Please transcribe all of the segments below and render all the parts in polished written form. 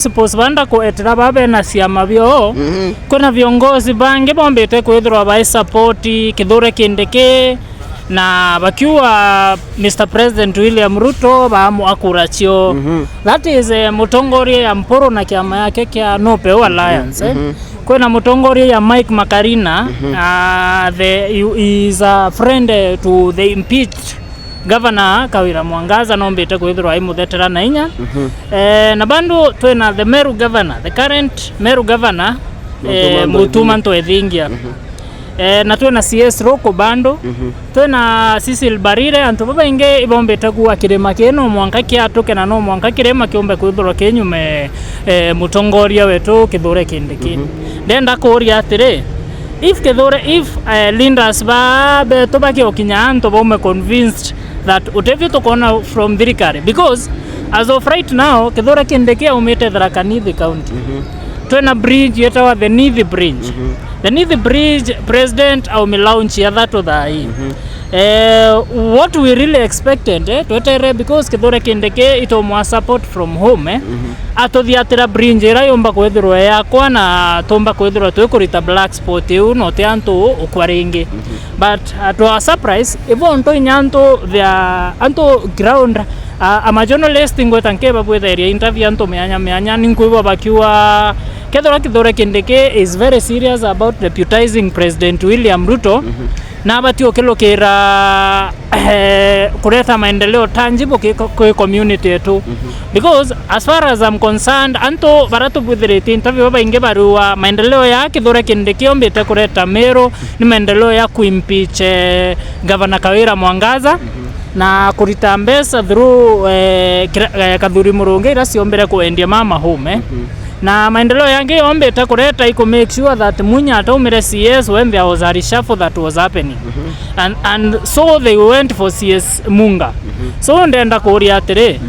Suppose banda kuetera babe na siama bio kuna viongozi bange bombete kwithirwa bai support Kithure Kindiki na bakiwa Mr. President William Ruto bamu akurachio that is mutongoria ya Mporo na kiama yake kia Nopeo Alliance kuna mutongoria ya Mike Makarina is a friend to the impeached Governor Kawira Mwangaza nombete kwithirwa imuthetera na inya na bando twena the Meru Governor, the current Meru Governor Mutuma Ntwethingia na twena CS Roko bando twena sisi Barire antu baba inge ibombete kuwa kirema keno mwanka kiatuke na no mwanka kirema kiombe kwithirwa kenyume mutongoria wetu Kithure Kindiki ndenda kuria atire if Linda's ba betobaki okinyanto bome convinced that whatever to corner from thirikari because as of right now Kithure Kindiki umete Tharaka Nithi County twena bridge yetawa the Nithi Bridge the Nithi Bridge president au launch ya that thai what we really expected twetere because Kithure Kindiki ito mwa support from home atothiatira bridge ira yomba kwithirwa yakwa na tomba kwithirwa twikurita black spot eu no te antu ukwaringi but to a surprise evo nto inyanto their anto ground ama journalist ngwetanke babwetharia interview anto meanya ninkuiwa bakiwa Kithure Kindiki is very serious about deputizing President William Ruto na batio kilokera kuleta maendeleo tangible kwa community yetu because as far as I'm concerned anto baratu bwithirite interview baba inge barua maendeleo ya Kithure Kindiki ombete kuleta Meru ni maendeleo ya kuimpeach Governor Kawira Mwangaza na kurita mbesa through Kathuri Murungi ira siombere kuendia mama home na maendeleo yange ombete kuleta iko make sure that munya ataumire CS when there was a reshuffle that was happening and so they went for CS Munga so ndenda kuria atire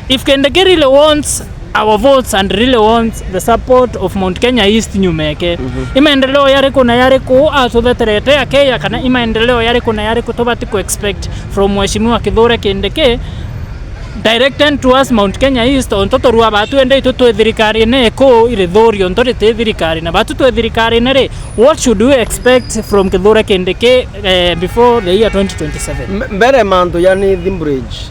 if Kindiki really wants our votes and really wants the support of Mount Kenya East nyumeke imaendeleo yare kuna yare ku atutherete akeya kana imaendeleo yare kuna yare kutobati ku expect from mheshimiwa Kithure Kindiki directed towards Mount Kenya East ontoto ruwa batu ende ito thirikari ne ko ile thori ontoto te thirikari na batu to thirikari ne re what should we expect from Kithure Kindiki before the year 2027 mbere manto ya Nithi Bridge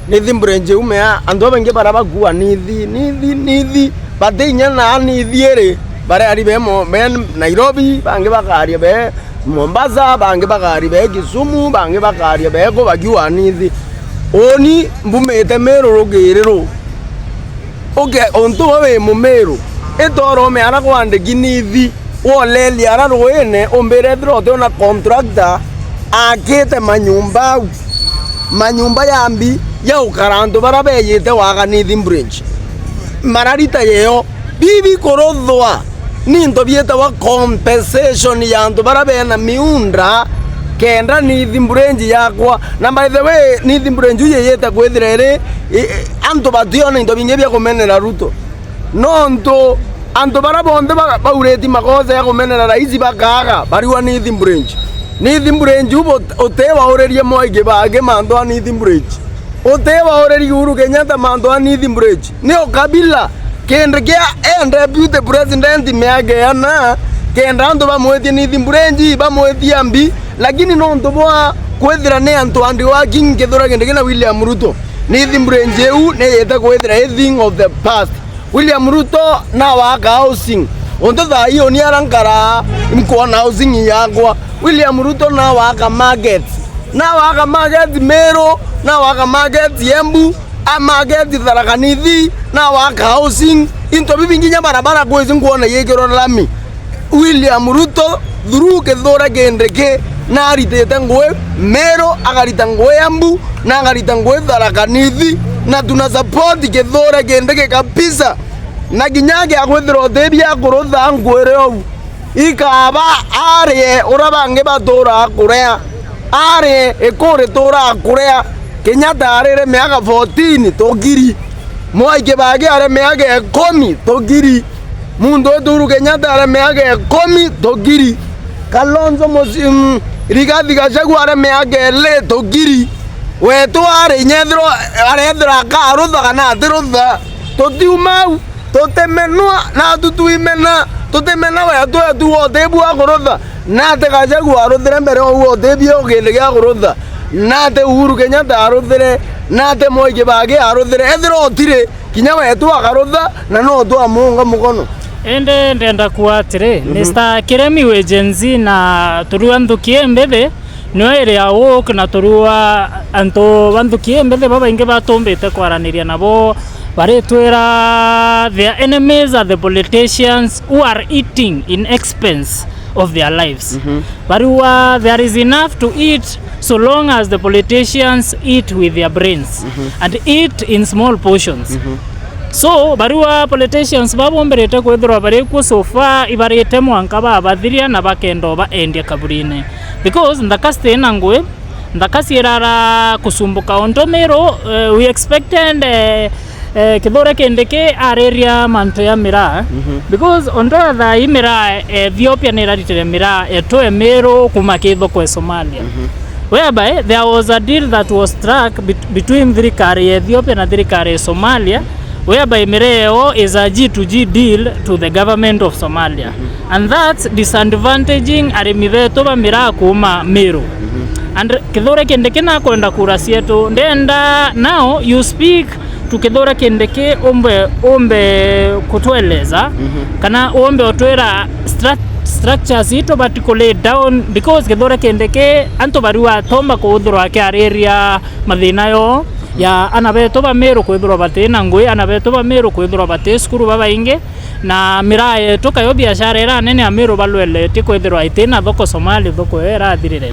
Nithi Bridge umea ando benge baraba gua Nithi badinya na Nithi ere bare ari bemo men Nairobi bange bakari be Mombasa bange bakari be Kisumu bange bakari be ko bagiwa Nithi oni mbumete Meru rogerero onto we mu Meru etoro me ara kwande Nithi woleli ara roene ombere drote ona contractor akete manyumba yambi ya ukaranto barabe yete waga Nithi Bridge mararita yeo bibi korodwa ninto bieta wa compensation yanto barabe na miundra kenda Nithi Bridge yakwa na by the way Nithi Bridge yeta kwethirere anto bationa into binge bya kumenera Ruto nonto anto barabonde baureti makoza ya kumenera raisi bakaga bariwa Nithi Bridge ubo otewa orerie moige bage mando Nithi Bridge otewa orerie Uhuru Kenyatta mando Nithi Bridge ni okabila kende ende deputy president meage ana kenda ando bamwetie Nithi Bridge bamwetie ambi lakini no ntoboa kwethira ne anto andi wa King Kithure Kindiki na William Ruto Nithi Bridge u ne yeta kwethira a thing of the past William Ruto na waka housing onto thai oni arankara imkona housing yakwa William Ruto na waka market Meru na waka market Embu a market Tharaka Nithi na waka housing into bibinginya barabara kwezi ngona yekero lami William Ruto through Kithure Kindiki na aritete ngwe Meru agarita ngwe Embu na agarita ngwe Tharaka Nithi na tuna support Kithure Kindiki kabisa na ginyage akwethiro thebia kurutha ngwere au ikaba are urabange batora kurea are ekore tora kurea Kenyatta arere meaga 14 togiri moike bage are meaga 10 togiri mundo Uhuru Kenyatta are meaga 10 togiri Kalonzo Rigathi Gachagua are meaga le togiri wetu are nyethro are thra ka rutha kana thirutha totiumau totemenwa na tutuimena totemena wa tu otebu akorotha na te Gachagua arothire mbere o otebi ogende gya korotha na te Uhuru Kenyatta arothire na te Moi Kibaki arothire ethiro otire kinya wetu akarotha na no tu amunga mukono ende ndenda kuatire Mr. Kiremi we Gen Z na turua nthukie mbethe no ere awok na turua anto banthukie mbethe baba inge batumbite kwaraniria nabo baretwera their enemies are the politicians who are eating in expense of their lives. Barua there is enough to eat so long as the politicians eat with their brains and eat in small portions. So barua politicians babomberete kwethirwa bareku sofa ibarete mwanka babathiria na bakendo ba endia kaburine because ndakaste nangwe ndakasirara kusumbuka onto Meru. We expected kithore kendeke areria manto ya mira because onto tha imira Ethiopia neraritire mira etoe Meru kuma kitho kwa Somalia whereby there was a deal that was struck between thirikari Ethiopia na thirikari Somalia whereby Mireo is a G2G deal to the government of Somalia and that's disadvantaging arimiveto ba mira kuma Meru and kithore kendeke na kwenda kura sietu ndenda now you speak to kithore kendeke ombe kutueleza kana ombe otwera structures ito particularly down because kithore kendeke anto barua tomba kuthurwa ke area mathinayo ya anabeto ba Meru kwithurwa batena ngui anabeto ba Meru kwithurwa bate skuru baba inge na mirae toka yo biashara era nene ya Meru balwele tikwithurwa itena thoko Somali thoko era thirire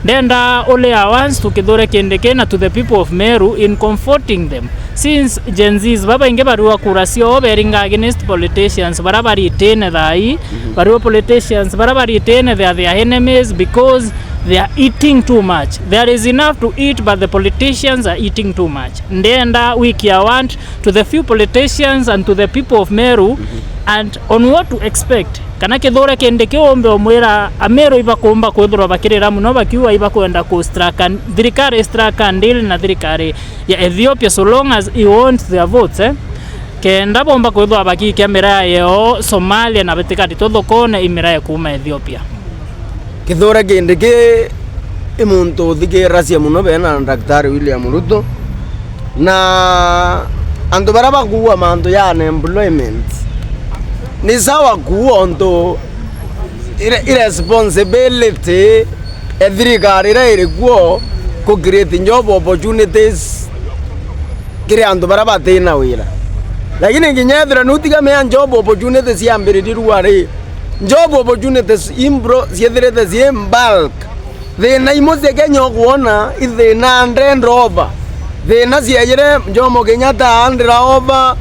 ndenda ole awans tukithore kendeke na to the people of Meru in comforting them since Gen Zs baba inge barua kurasio beringa against politicians barabari itene thai barua politicians barabari itene they are their enemies because they are eating too much. There is enough to eat but the politicians are eating too much. Ndenda wiki I want to the few politicians and to the people of Meru and on what to expect. Kana kithore kendeke ombe omwira Meru iba kumba kwithurwa bakirira muno bakiwa iba kwenda ku straka thirikari straka deal na thirikari ya Ethiopia so long as he wants their votes kenda bomba kwithurwa bakikia mira yo Somalia na betikati todo kone imira kuma Ethiopia. Kithore kendeke imuntu thikiracia muno bena Daktari William Ruto na andu baraba kuwa mandu ya unemployment ni sawa kuwa onto irresponsibility thirikari ira kuo ku create job opportunities kire andu baraba tena wira lakini kinyethira nutiga me job opportunities yambiririrwa ri job opportunities imbro siethirete sie bulk thina imose Kenya kuona ithina ndendova thina siejire Jomo Kenyatta androva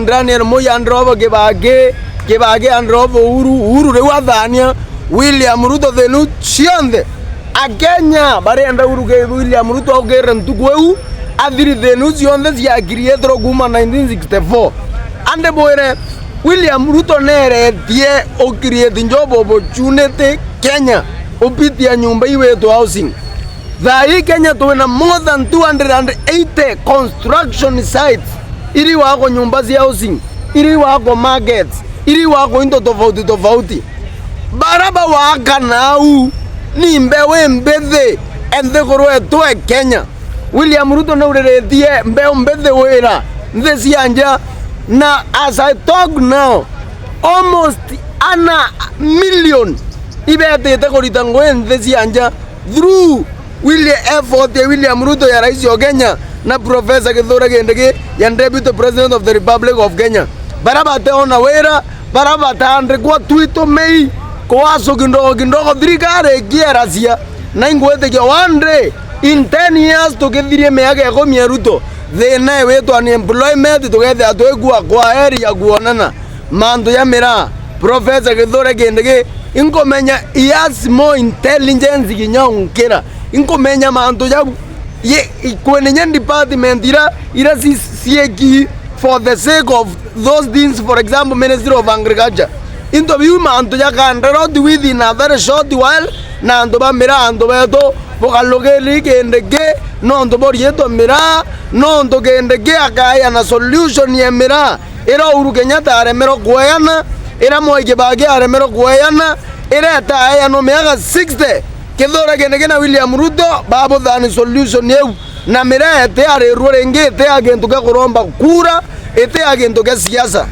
Daniel Moi androva Kibaki androva Uhuru riu athania William Ruto thinu cionthe a Kenya barenda William Ruto ogere ntukweu athiri thinu cionthe cia creator kuma 1964 ande boire William Ruto neretie o create job opportunity Kenya upitia nyumba iwetu housing thai Kenya tuwena more than 280 construction sites iri wako nyumba cia housing iri wako markets iri wako into tofauti baraba waka nau ni mbewe mbethe enthe korwe twe Kenya William Ruto neureretie mbewe mbethe wira nthe cianja na as I talk now almost ana million ibetete korita ngoe nthe cianja through William Ruto ya rais wa Kenya na Professor Kithure Kindiki ya Deputy President of the Republic of Kenya barabate ona wera barabate andre kwa twito mei kwa so kindogo thirikari kieracia na ingwete kia one day in 10 years tukithirie miaka ya komia Ruto thina wetu unemployment tugethe atwegua kwa area kuonana mandu ya mira Professor Kithure Kindiki inkomenya he has more intelligence kinyankira inkomenya mandu ya kwenye department ira sieki for the sake of those things, for example Ministry of Agriculture interview mandu ya kanderot within a very short while na ando ba mira ando beto bokalogeli Kindiki nonto bori yeto mira nonto kende kiakaya na solution ye mira ira Uhuru Kenyatta aremero kuayana ira Moi Kibaki aremero kuayana ira taaya no miaka 60 kithora kende kena William Ruto babo dhani solution yeu na mira ete arerure nge ete agentuka kuromba kura ete agentuka siasa